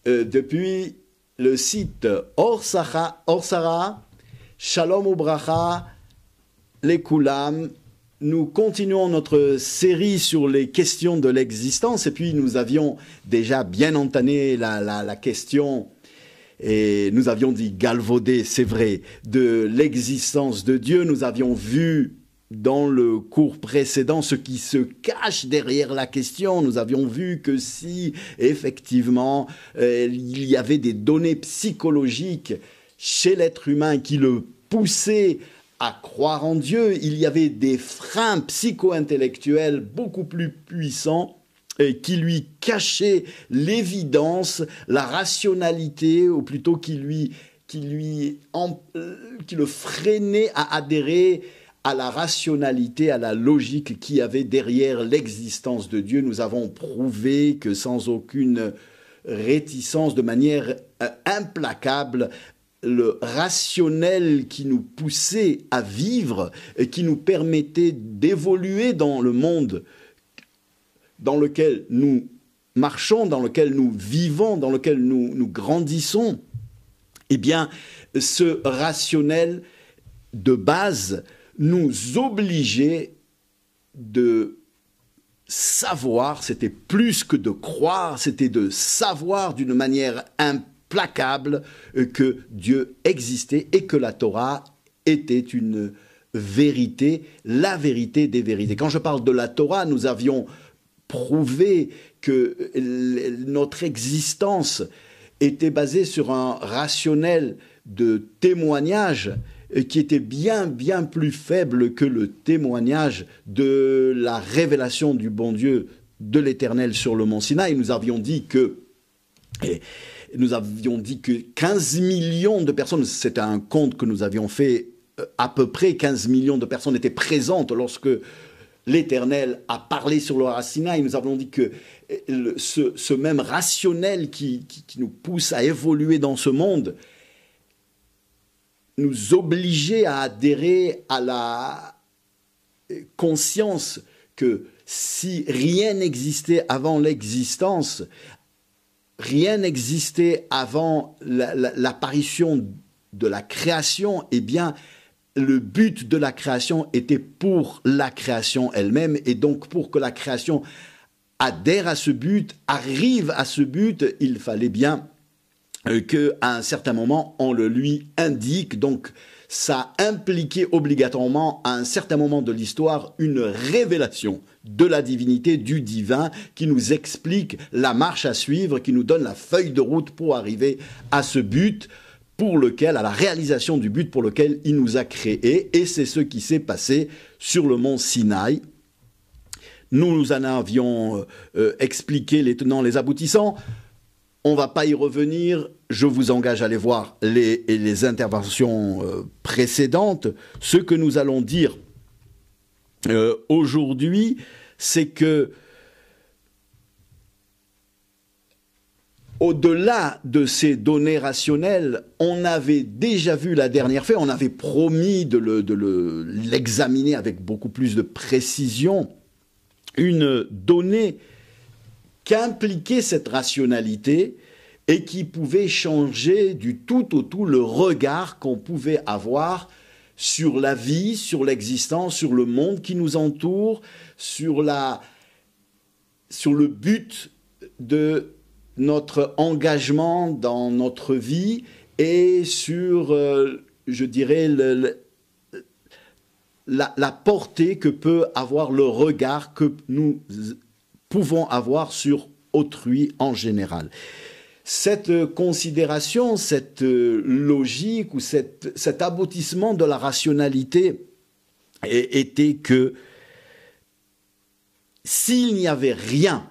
depuis le site Orsara, Shalom Ubracha, les Koulam. Nous continuons notre série sur les questions de l'existence et puis nous avions déjà bien entamé la question et nous avions dit galvaudé, c'est vrai, de l'existence de Dieu. Nous avions vu dans le cours précédent ce qui se cache derrière la question. Nous avions vu que si effectivement il y avait des données psychologiques chez l'être humain qui le poussaient à croire en Dieu, il y avait des freins psycho-intellectuels beaucoup plus puissants qui lui cachaient l'évidence, la rationalité, ou plutôt qui le freinaient à adhérer à la rationalité, à la logique qui avait derrière l'existence de Dieu. Nous avons prouvé que sans aucune réticence, de manière implacable, le rationnel qui nous poussait à vivre et qui nous permettait d'évoluer dans le monde dans lequel nous marchons, dans lequel nous vivons, dans lequel nous grandissons, eh bien, ce rationnel de base nous obligeait de savoir, c'était plus que de croire, c'était de savoir d'une manière implacable que Dieu existait et que la Torah était une vérité, la vérité des vérités. Quand je parle de la Torah, nous avions prouvé que notre existence était basée sur un rationnel de témoignage qui était bien plus faible que le témoignage de la révélation du bon Dieu, de l'Éternel sur le mont Sinaï. Nous avions dit que 15 millions de personnes, c'est un compte que nous avions fait, à peu près 15 millions de personnes étaient présentes lorsque l'Éternel a parlé sur le Har Sinaï. Nous avons dit que ce même rationnel qui nous pousse à évoluer dans ce monde nous obligeait à adhérer à la conscience que si rien n'existait avant l'existence, rien n'existait avant l'apparition de la création, eh bien, le but de la création était pour la création elle-même, et donc pour que la création adhère à ce but, arrive à ce but, il fallait bien qu'à un certain moment, on le lui indique. Donc, ça impliquait obligatoirement, à un certain moment de l'histoire, une révélation de la divinité, du divin, qui nous explique la marche à suivre, qui nous donne la feuille de route pour arriver à ce but, à la réalisation du but pour lequel il nous a créés. Et c'est ce qui s'est passé sur le mont Sinaï. Nous en avions expliqué les tenants, les aboutissants. On ne va pas y revenir. Je vous engage à aller voir les interventions précédentes. Ce que nous allons dire aujourd'hui, c'est que au-delà de ces données rationnelles, on avait déjà vu la dernière fois, on avait promis de l'examiner avec beaucoup plus de précision, une donnée qu'impliquait cette rationalité et qui pouvait changer du tout au tout le regard qu'on pouvait avoir sur la vie, sur l'existence, sur le monde qui nous entoure, sur le but de notre engagement dans notre vie et sur, je dirais, la portée que peut avoir le regard que nous pouvons avoir sur autrui en général. Cette considération, cette logique ou cet aboutissement de la rationalité était que s'il n'y avait rien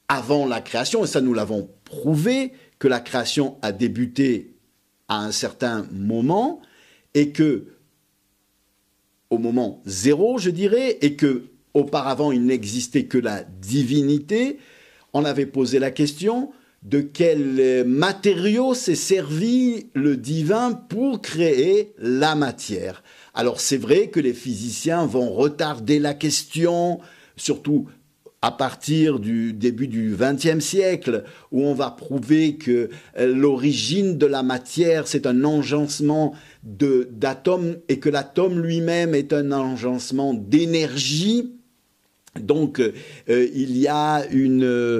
avant la création, et ça nous l'avons prouvé, que la création a débuté à un certain moment, et que, au moment zéro, je dirais, et que auparavant il n'existait que la divinité, on avait posé la question de quel matériau s'est servi le divin pour créer la matière. Alors c'est vrai que les physiciens vont retarder la question, surtout à partir du début du XXe siècle, où on va prouver que l'origine de la matière, c'est un enjancement d'atomes et que l'atome lui-même est un enjancement d'énergie. Donc, il y a une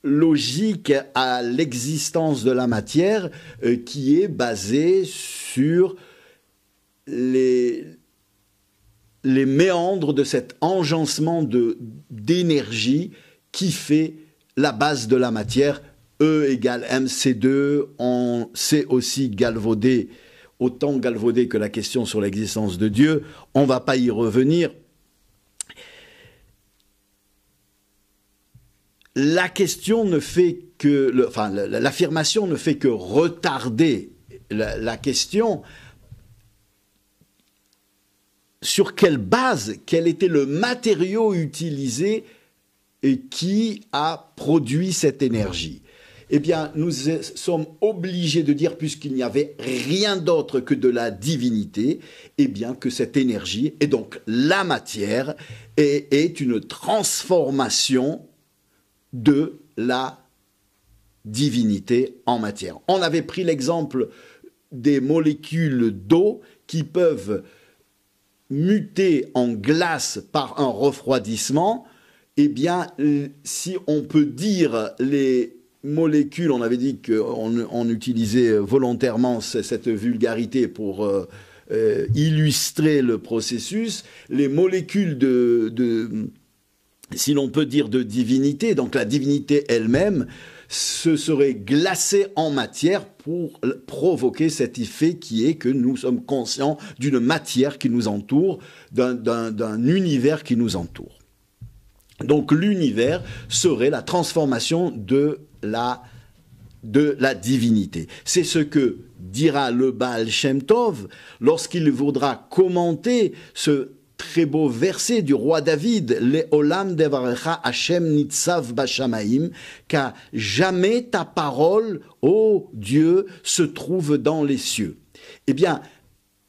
logique à l'existence de la matière qui est basée sur les méandres de cet enjancement d'énergie qui fait la base de la matière. E égale mc2, on sait aussi galvauder, autant galvauder que la question sur l'existence de Dieu. On ne va pas y revenir. La question ne fait que, l'affirmation ne fait que retarder la question. Sur quelle base, quel était le matériau utilisé et qui a produit cette énergie? Eh bien, nous sommes obligés de dire, puisqu'il n'y avait rien d'autre que de la divinité, eh bien que cette énergie, et donc la matière, est une transformation de la divinité en matière. On avait pris l'exemple des molécules d'eau qui peuvent muter en glace par un refroidissement. Eh bien, si on peut dire les molécules, on avait dit qu'on utilisait volontairement cette vulgarité pour illustrer le processus, les molécules si l'on peut dire de divinité, donc la divinité elle-même, se serait glacée en matière pour provoquer cet effet qui est que nous sommes conscients d'une matière qui nous entoure, d'un univers qui nous entoure. Donc l'univers serait la transformation de la divinité. C'est ce que dira le Baal Shem Tov lorsqu'il voudra commenter ce très beau verset du roi David, Le'olam devarecha Hashem nitzav bashamaim, car jamais ta parole, ô Dieu, se trouve dans les cieux. Eh bien,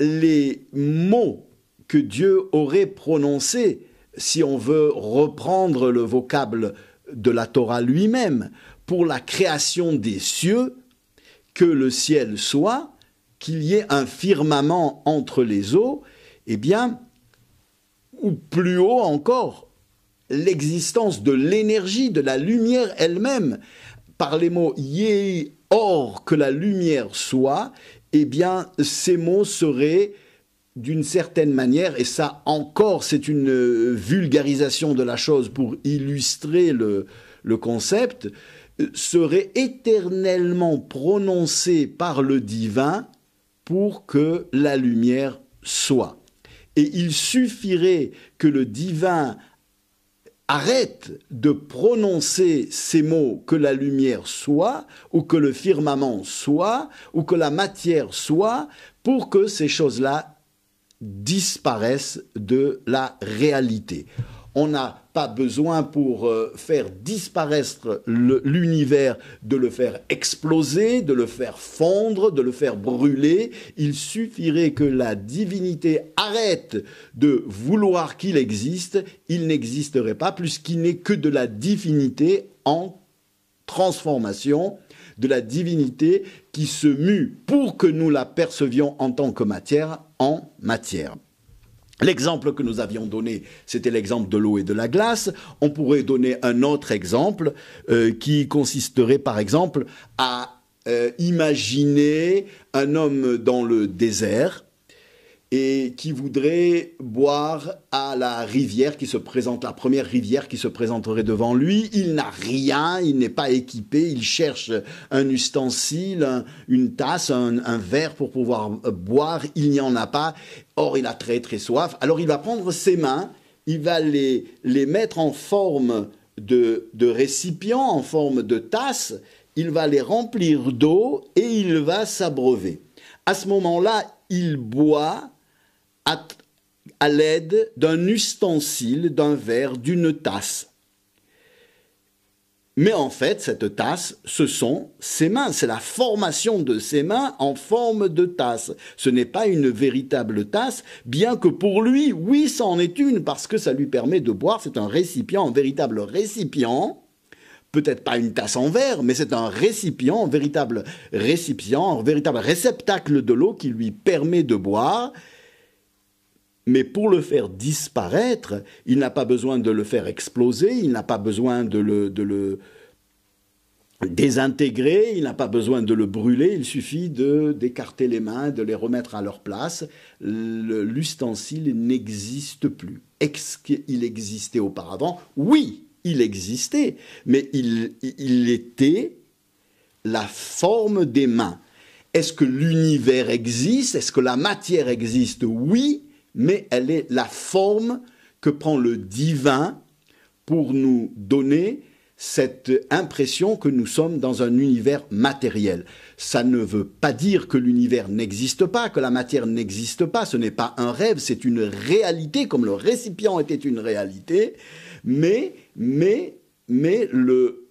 les mots que Dieu aurait prononcés, si on veut reprendre le vocable de la Torah lui-même, pour la création des cieux, que le ciel soit, qu'il y ait un firmament entre les eaux, eh bien, ou plus haut encore, l'existence de l'énergie, de la lumière elle-même, par les mots « Yéhi or que la lumière soit », eh bien, ces mots seraient d'une certaine manière, et ça encore c'est une vulgarisation de la chose pour illustrer le concept, seraient éternellement prononcés par le divin pour que la lumière soit. Et il suffirait que le divin arrête de prononcer ces mots, que la lumière soit, ou que le firmament soit, ou que la matière soit, pour que ces choses-là disparaissent de la réalité. On n'a pas besoin pour faire disparaître l'univers de le faire exploser, de le faire fondre, de le faire brûler. Il suffirait que la divinité arrête de vouloir qu'il existe. Il n'existerait pas puisqu'il n'est que de la divinité en transformation, de la divinité qui se mue pour que nous la percevions en tant que matière en matière. L'exemple que nous avions donné, c'était l'exemple de l'eau et de la glace. On pourrait donner un autre exemple qui consisterait par exemple à imaginer un homme dans le désert et qui voudrait boire à la rivière qui se présente, la première rivière qui se présenterait devant lui. Il n'a rien, il n'est pas équipé, il cherche un ustensile, une tasse, un verre pour pouvoir boire, il n'y en a pas. Or, il a très très soif. Alors, il va prendre ses mains, il va les mettre en forme de récipient, en forme de tasse, il va les remplir d'eau et il va s'abreuver. À ce moment-là, il boit à l'aide d'un ustensile, d'un verre, d'une tasse. Mais en fait, cette tasse, ce sont ses mains. C'est la formation de ses mains en forme de tasse. Ce n'est pas une véritable tasse, bien que pour lui, oui, ça en est une, parce que ça lui permet de boire. C'est un récipient, un véritable récipient. Peut-être pas une tasse en verre, mais c'est un récipient, un véritable récipient, un véritable réceptacle de l'eau qui lui permet de boire. Mais pour le faire disparaître, il n'a pas besoin de le faire exploser, il n'a pas besoin de le désintégrer, il n'a pas besoin de le brûler, il suffit d'écarter les mains, de les remettre à leur place. L'ustensile n'existe plus. Est-ce qu'il existait auparavant? Oui, il existait, mais il était la forme des mains. Est-ce que l'univers existe? Est-ce que la matière existe? Oui, mais elle est la forme que prend le divin pour nous donner cette impression que nous sommes dans un univers matériel. Ça ne veut pas dire que l'univers n'existe pas, que la matière n'existe pas, ce n'est pas un rêve, c'est une réalité, comme le récipient était une réalité, mais le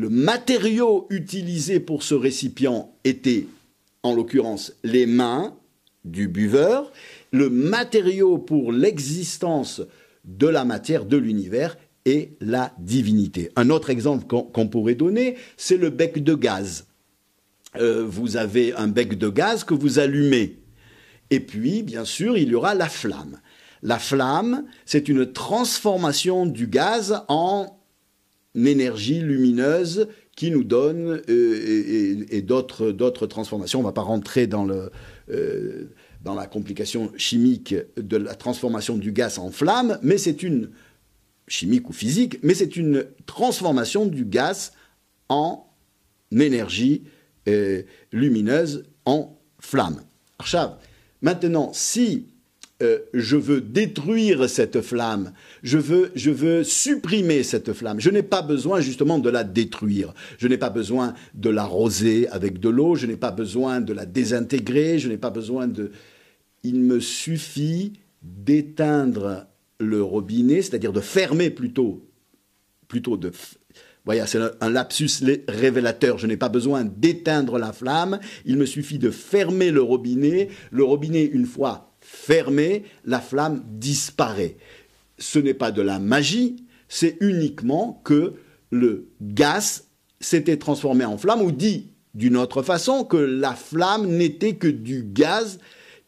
matériau utilisé pour ce récipient était, en l'occurrence, les mains du buveur. Le matériau pour l'existence de la matière, de l'univers, est la divinité. Un autre exemple qu'on pourrait donner, c'est le bec de gaz. Vous avez un bec de gaz que vous allumez. Et puis, bien sûr, il y aura la flamme. La flamme, c'est une transformation du gaz en énergie lumineuse qui nous donne et d'autres transformations. On ne va pas rentrer dans la complication chimique de la transformation du gaz en flamme, mais c'est une chimique ou physique, mais c'est une transformation du gaz en énergie lumineuse, en flamme. Archav, maintenant, si je veux détruire cette flamme, je veux supprimer cette flamme. Je n'ai pas besoin justement de la détruire. Je n'ai pas besoin de l'arroser avec de l'eau, je n'ai pas besoin de la désintégrer, je n'ai pas besoin de... Il me suffit d'éteindre le robinet, c'est-à-dire de fermer plutôt de... Voyez, c'est un lapsus révélateur. Je n'ai pas besoin d'éteindre la flamme, il me suffit de fermer le robinet. Le robinet, une fois fermé, la flamme disparaît. Ce n'est pas de la magie, c'est uniquement que le gaz s'était transformé en flamme, ou dit d'une autre façon, que la flamme n'était que du gaz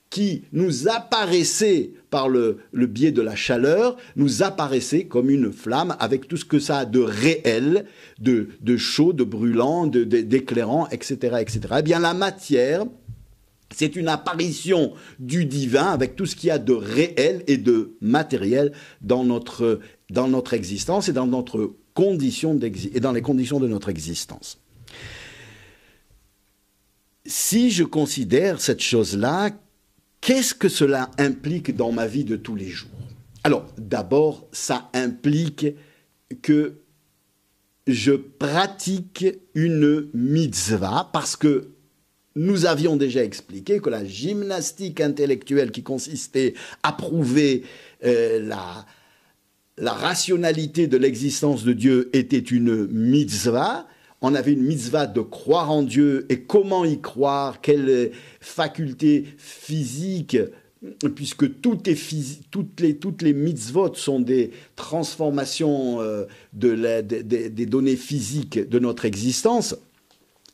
qui nous apparaissait par le biais de la chaleur, nous apparaissait comme une flamme avec tout ce que ça a de réel, de chaud, de brûlant, d'éclairant, etc., etc. Eh bien, la matière, c'est une apparition du divin avec tout ce qu'il y a de réel et de matériel dans notre existence et dans notre condition et dans les conditions de notre existence. Si je considère cette chose-là, qu'est-ce que cela implique dans ma vie de tous les jours? Alors, d'abord, ça implique que je pratique une mitzvah, parce que nous avions déjà expliqué que la gymnastique intellectuelle qui consistait à prouver la rationalité de l'existence de Dieu était une mitzvah. On avait une mitzvah de croire en Dieu, et comment y croire, quelle faculté physique, puisque toutes les mitzvot sont des transformations des données physiques de notre existence.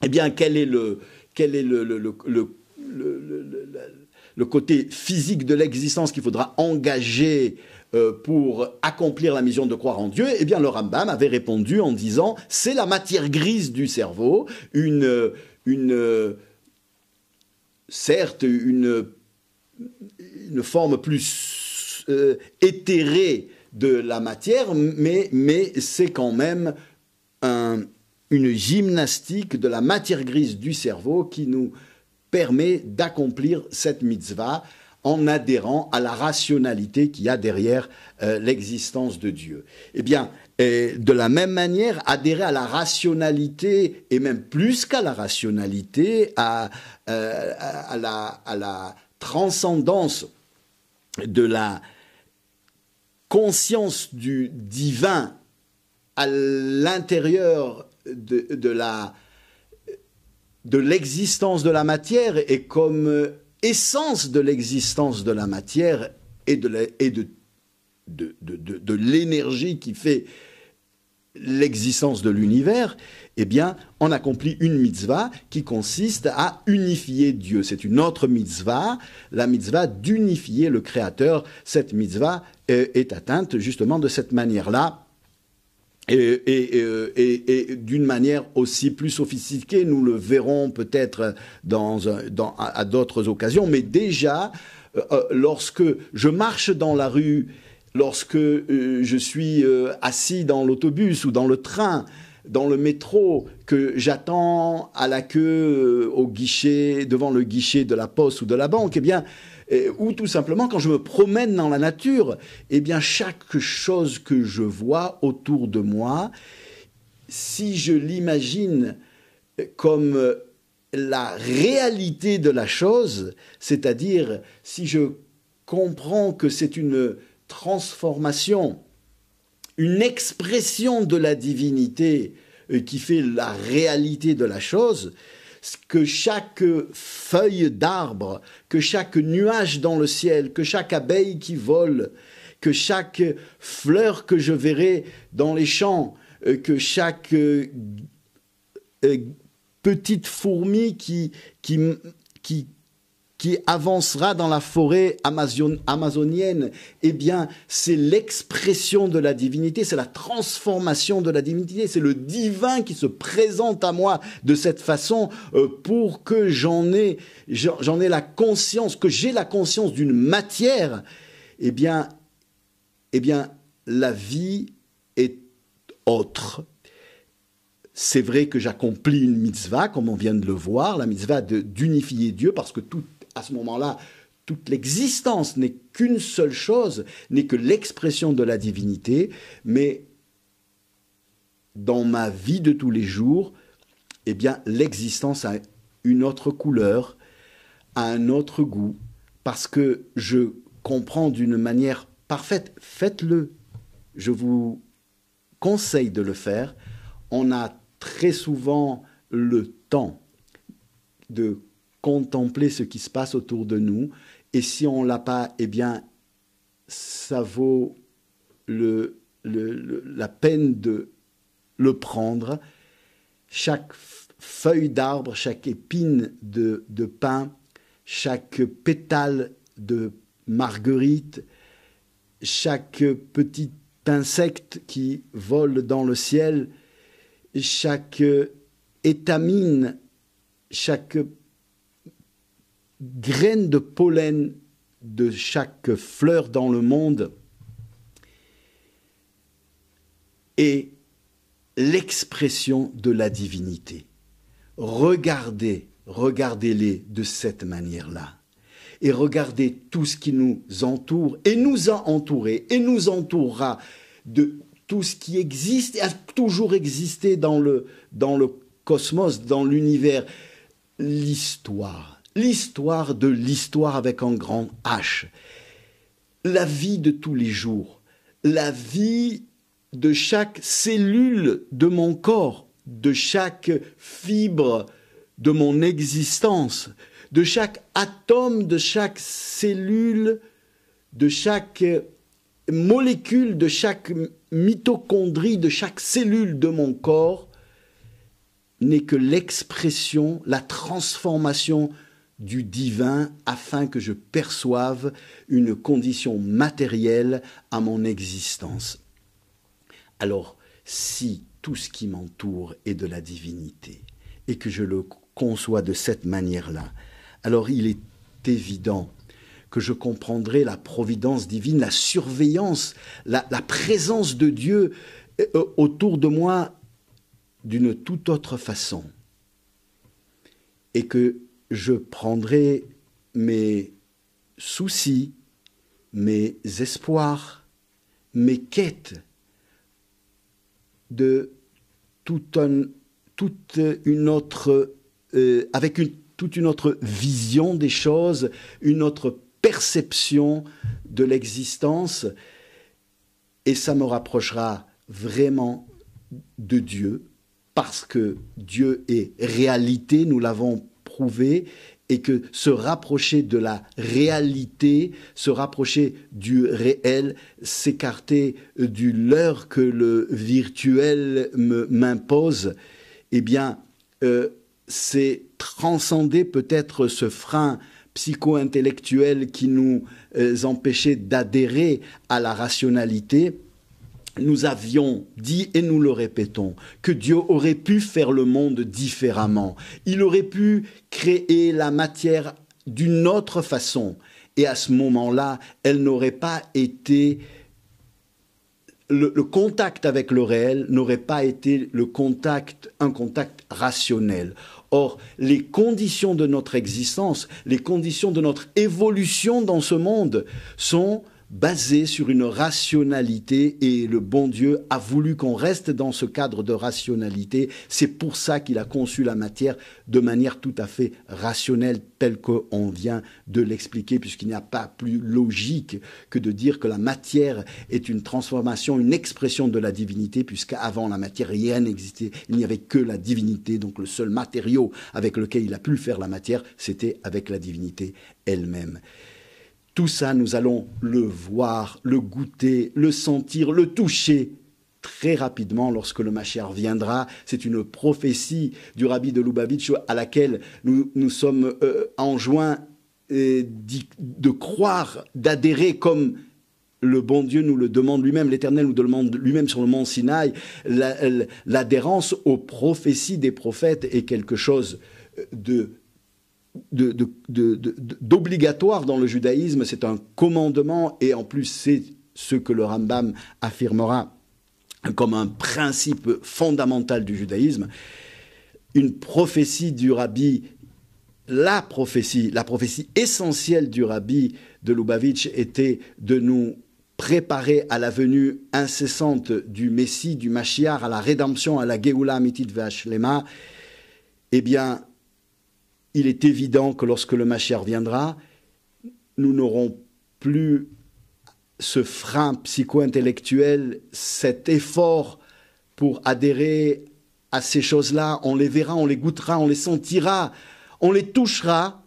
Eh bien, quel est le côté physique de l'existence qu'il faudra engager pour accomplir la mission de croire en Dieu? Eh bien, le Rambam avait répondu en disant « c'est la matière grise du cerveau, certes une forme plus éthérée de la matière, mais c'est quand même une gymnastique de la matière grise du cerveau qui nous permet d'accomplir cette mitzvah en adhérant à la rationalité qu'il y a derrière l'existence de Dieu. Eh bien, de la même manière, adhérer à la rationalité, et même plus qu'à la rationalité, à la transcendance de la conscience du divin à l'intérieur de l'existence de la matière et comme essence de l'existence de la matière et de l'énergie qui fait l'existence de l'univers, eh bien, on accomplit une mitzvah qui consiste à unifier Dieu. C'est une autre mitzvah, la mitzvah d'unifier le Créateur. Cette mitzvah est atteinte justement de cette manière-là. Et d'une manière aussi plus sophistiquée, nous le verrons peut-être à d'autres occasions, mais déjà, lorsque je marche dans la rue, lorsque je suis assis dans l'autobus ou dans le train, dans le métro, que j'attends à la queue au guichet, devant le guichet de la poste ou de la banque, eh bien, ou tout simplement quand je me promène dans la nature, eh bien chaque chose que je vois autour de moi, si je l'imagine comme la réalité de la chose, c'est-à-dire si je comprends que c'est une transformation, une expression de la divinité qui fait la réalité de la chose, que chaque feuille d'arbre, que chaque nuage dans le ciel, que chaque abeille qui vole, que chaque fleur que je verrai dans les champs, que chaque petite fourmi qui avancera dans la forêt amazonienne, eh bien, c'est l'expression de la divinité, c'est la transformation de la divinité, c'est le divin qui se présente à moi de cette façon pour que j'en ai la conscience, que j'ai la conscience d'une matière, eh bien, la vie est autre. C'est vrai que j'accomplis une mitzvah, comme on vient de le voir, la mitzvah d'unifier Dieu, parce que à ce moment-là, toute l'existence n'est qu'une seule chose, n'est que l'expression de la divinité, mais dans ma vie de tous les jours, eh bien, l'existence a une autre couleur, a un autre goût, parce que je comprends d'une manière parfaite. Faites-le. Je vous conseille de le faire. On a très souvent le temps de contempler ce qui se passe autour de nous, et si on ne l'a pas, eh bien, ça vaut la peine de le prendre. Chaque feuille d'arbre, chaque épine de pin, chaque pétale de marguerite, chaque petit insecte qui vole dans le ciel, chaque étamine, chaque graine de pollen de chaque fleur dans le monde est l'expression de la divinité. Regardez-les de cette manière-là. Et regardez tout ce qui nous entoure et nous a entourés et nous entourera de tout ce qui existe et a toujours existé dans le cosmos, dans l'univers. L'histoire de l'histoire avec un grand H. La vie de tous les jours, la vie de chaque cellule de mon corps, de chaque fibre de mon existence, de chaque atome, de chaque cellule, de chaque molécule, de chaque mitochondrie, de chaque cellule de mon corps, n'est que l'expression, la transformation du divin afin que je perçoive une condition matérielle à mon existence. Alors, si tout ce qui m'entoure est de la divinité et que je le conçois de cette manière-là, alors il est évident que je comprendrai la providence divine, la surveillance, la présence de Dieu autour de moi d'une toute autre façon. Et que je prendrai mes soucis, mes espoirs, mes quêtes de toute une autre vision des choses, une autre perception de l'existence, et ça me rapprochera vraiment de Dieu, parce que Dieu est réalité, nous l'avons prouvé, et que se rapprocher de la réalité, se rapprocher du réel, s'écarter du leurre que le virtuel m'impose, eh bien, c'est transcender peut-être ce frein psycho-intellectuel qui nous empêchait d'adhérer à la rationalité. Nous avions dit, et nous le répétons, que Dieu aurait pu faire le monde différemment. Il aurait pu créer la matière d'une autre façon. Et à ce moment-là, elle n'aurait pas été... Le contact avec le réel n'aurait pas été un contact rationnel. Or, les conditions de notre existence, les conditions de notre évolution dans ce monde sont basé sur une rationalité, et le bon Dieu a voulu qu'on reste dans ce cadre de rationalité. C'est pour ça qu'il a conçu la matière de manière tout à fait rationnelle, telle qu'on vient de l'expliquer, puisqu'il n'y a pas plus logique que de dire que la matière est une transformation, une expression de la divinité, puisqu'avant la matière, rien n'existait, il n'y avait que la divinité, donc le seul matériau avec lequel il a pu faire la matière, c'était avec la divinité elle-même. Tout ça, nous allons le voir, le goûter, le sentir, le toucher très rapidement lorsque le Mashiach viendra. C'est une prophétie du Rabbi de Lubavitch à laquelle nous sommes enjoints de croire, d'adhérer comme le bon Dieu nous le demande lui-même, l'Éternel nous demande lui-même sur le mont Sinaï. L'adhérence aux prophéties des prophètes est quelque chose d'obligatoire dans le judaïsme, c'est un commandement, et en plus c'est ce que le Rambam affirmera comme un principe fondamental du judaïsme. Une prophétie du Rabbi, la prophétie essentielle du Rabbi de Lubavitch était de nous préparer à la venue incessante du Messie, du Mashiach, à la rédemption, à la Geoula Amitit Ve'Ashlema. Eh bien, il est évident que lorsque le Mashiach viendra, nous n'aurons plus ce frein psycho-intellectuel, cet effort pour adhérer à ces choses-là. On les verra, on les goûtera, on les sentira, on les touchera.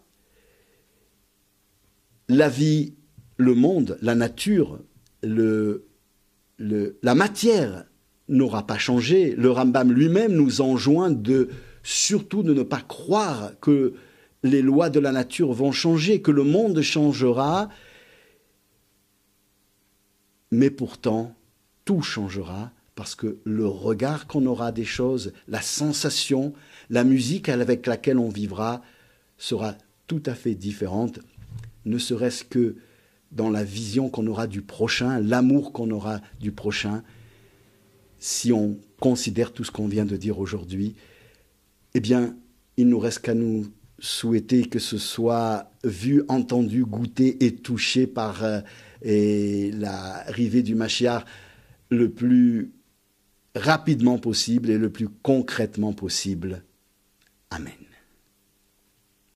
La vie, le monde, la nature, la matière n'aura pas changé. Le Rambam lui-même nous enjoint surtout de ne pas croire que les lois de la nature vont changer, que le monde changera, mais pourtant, tout changera, parce que le regard qu'on aura des choses, la sensation, la musique avec laquelle on vivra sera tout à fait différente, ne serait-ce que dans la vision qu'on aura du prochain, l'amour qu'on aura du prochain, si on considère tout ce qu'on vient de dire aujourd'hui. Eh bien, il ne nous reste qu'à nous souhaiter que ce soit vu, entendu, goûté et touché par l'arrivée du Mashiach le plus rapidement possible et le plus concrètement possible. Amen.